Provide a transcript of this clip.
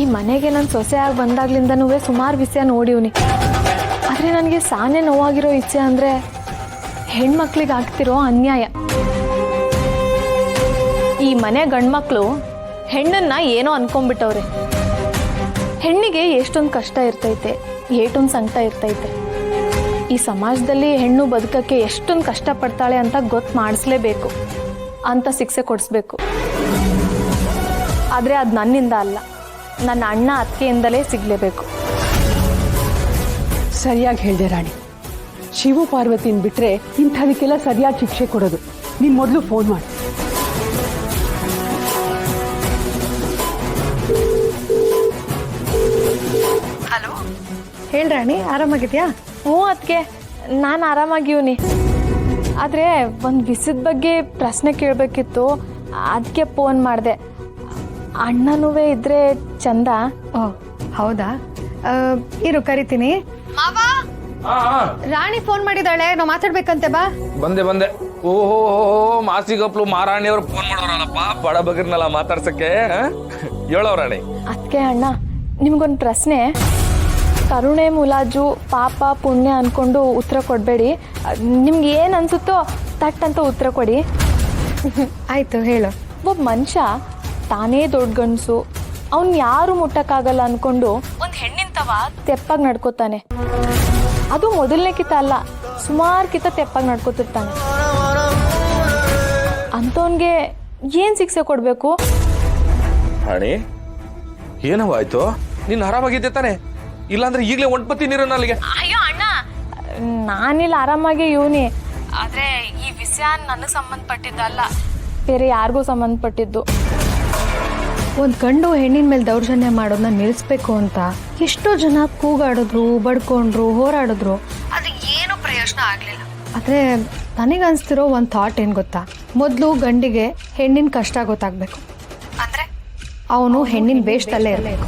ಈ ಮನೆಗೆ ನಾನು ಸೊಸೆಯಾಗಿ ಬಂದಾಗ್ಲಿಂದನೂ ಸುಮಾರು ವಿಷಯ ನೋಡಿವ್ನಿ. ಆದರೆ ನನಗೆ ಸಾನೇ ನೋವಾಗಿರೋ ಇಚ್ಛೆ ಅಂದರೆ ಹೆಣ್ಮಕ್ಳಿಗೆ ಆಗ್ತಿರೋ ಅನ್ಯಾಯ. ಈ ಮನೆ ಗಂಡ್ಮಕ್ಳು ಹೆಣ್ಣನ್ನು ಏನೋ ಅನ್ಕೊಂಡ್ಬಿಟ್ಟವ್ರೆ. ಹೆಣ್ಣಿಗೆ ಎಷ್ಟೊಂದು ಕಷ್ಟ ಇರ್ತೈತೆ, ಏಟೊಂದು ಸಂಕಟ ಇರ್ತೈತೆ. ಈ ಸಮಾಜದಲ್ಲಿ ಹೆಣ್ಣು ಬದುಕಕ್ಕೆ ಎಷ್ಟೊಂದು ಕಷ್ಟಪಡ್ತಾಳೆ ಅಂತ ಗೊತ್ತು ಮಾಡಿಸ್ಲೇಬೇಕು, ಅಂತ ಶಿಕ್ಷೆ ಕೊಡಿಸ್ಬೇಕು. ಆದರೆ ಅದು ನನ್ನಿಂದ ಅಲ್ಲ, ನನ್ನ ಅಣ್ಣ ಅತ್ತಿಗೆಯಿಂದಲೇ ಸಿಗಲೇಬೇಕು. ಸರಿಯಾಗಿ ಹೇಳಿದೆ ರಾಣಿ. ಶಿವು ಪಾರ್ವತಿನ ಬಿಟ್ಟರೆ ಇಂಥದಕ್ಕೆಲ್ಲ ಸರಿಯಾದ ಶಿಕ್ಷೆ ಕೊಡೋದು. ನೀನು ಮೊದಲು ಫೋನ್ ಮಾಡಿ. ಹಲೋ, ಹೇಳ್ರಾಣಿ, ಆರಾಮಾಗಿದ್ಯಾ? ಹ್ಞೂ ಅದಕ್ಕೆ ನಾನು ಆರಾಮಾಗಿವ್ನಿ. ಆದರೆ ಒಂದು ವಿಷಯದ ಬಗ್ಗೆ ಪ್ರಶ್ನೆ ಕೇಳಬೇಕಿತ್ತು, ಅದಕ್ಕೆ ಫೋನ್ ಮಾಡಿದೆ. ಅಣ್ಣನೂ ಇದ್ರೆ ಚಂದ. ಓ ಹೌದಾ, ಇರು ಕರಿತೀನಿ. ಮಾವಾ, ರಾಣಿ ಫೋನ್ ಮಾಡಿದಾಳೆ, ನಾವು ಮಾತಾಡ್ಬೇಕಂತೆ, ಬಾ. ಬಂದೆ. ಓಹೋ ಮಾಸಿಗಪ್ಲು ಮಾರಾಣಿಯವ್ರು ಫೋನ್ ಮಾಡೋರಲ್ಲಪ್ಪ, ಬಡ ಬಗರ್ನೆಲ್ಲ ಮಾತಾಡ್ಸಕ್ಕೆ. ಹೇಳೋರಾಣಿ. ಅದಕ್ಕೆ ಅಣ್ಣ, ನಿಮ್ಗೊಂದು ಪ್ರಶ್ನೆ. ಕರುಣೆ ಮುಲಾಜು ಪಾಪ ಪುಣ್ಯ ಅನ್ಕೊಂಡು ಉತ್ತರ ಕೊಡಬೇಡಿ. ನಿಮ್ಗೆ ಏನು ಅನ್ಸುತ್ತೋ ತಟ್ ಅಂತ ಉತ್ತರ ಕೊಡಿ. ಆಯ್ತು, ಹೇಳು. ಒಬ್ಬ ಮನುಷ್ಯ ತಾನೇ ದೊಡ್ಡ ಗಂಡಸು, ಅವ್ನು ಯಾರು ಮುಟ್ಟಕ್ಕಾಗಲ್ಲ ಅನ್ಕೊಂಡು ಒಂದು ಹೆಣ್ಣಿಂತವ ತೆಪ್ಪಾಗಿ ನಡ್ಕೋತಾನೆ. ಅದು ಮೊದಲನೇ ಕಿತ ಅಲ್ಲ, ಸುಮಾರು ಕಿತ ತೆಪ್ಪಾಗಿ ನಡ್ಕೋತಿರ್ತಾನೆ. ಅಂಥವನ್ಗೆ ಏನು ಶಿಕ್ಷೆ ಕೊಡಬೇಕು? ರಾಣಿ, ಏನವಾಯ್ತು? ನೀನು ಆರಾಮಾಗಿದ್ದೆ ತಾನೆ? ಇಲ್ಲಾಂದ್ರೆ ಈಗಲೇ ಒಂಟ್ಪತ್ತಿ ನೀರು ಅಲ್ಲಿಗೆ. ಅಯ್ಯೋ ಅಣ್ಣ, ನಾನಿಲ್ಲಿ ಆರಾಮಾಗಿ ಇವನಿ. ಆದರೆ ಈ ವಿಷಯ ನನಗೆ ಸಂಬಂಧಪಟ್ಟಿದ್ದಲ್ಲ, ಬೇರೆ ಯಾರಿಗೂ ಸಂಬಂಧಪಟ್ಟಿದ್ದು. ಒಂದು ಗಂಡು ಹೆಣ್ಣಿನ ಮೇಲೆ ದೌರ್ಜನ್ಯ ಮಾಡೋದನ್ನ ನಿಲ್ಲಿಸ್ಬೇಕು ಅಂತ ಎಷ್ಟೋ ಜನ ಕೂಗಾಡಿದ್ರು, ಬಡ್ಕೊಂಡ್ರು, ಹೋರಾಡಿದ್ರು. ಅದು ಏನು ಪ್ರಯೋಜನ ಆಗಲಿಲ್ಲ. ಆದರೆ ನನಗನ್ಸ್ತಿರೋ ಒಂದು ಥಾಟ್ ಏನು ಗೊತ್ತಾ? ಮೊದಲು ಗಂಡಿಗೆ ಹೆಣ್ಣಿನ ಕಷ್ಟ ಗೊತ್ತಾಗಬೇಕು. ಅಂದರೆ ಅವನು ಹೆಣ್ಣಿನ ಬೇಷದಲ್ಲೇ ಇರಬೇಕು.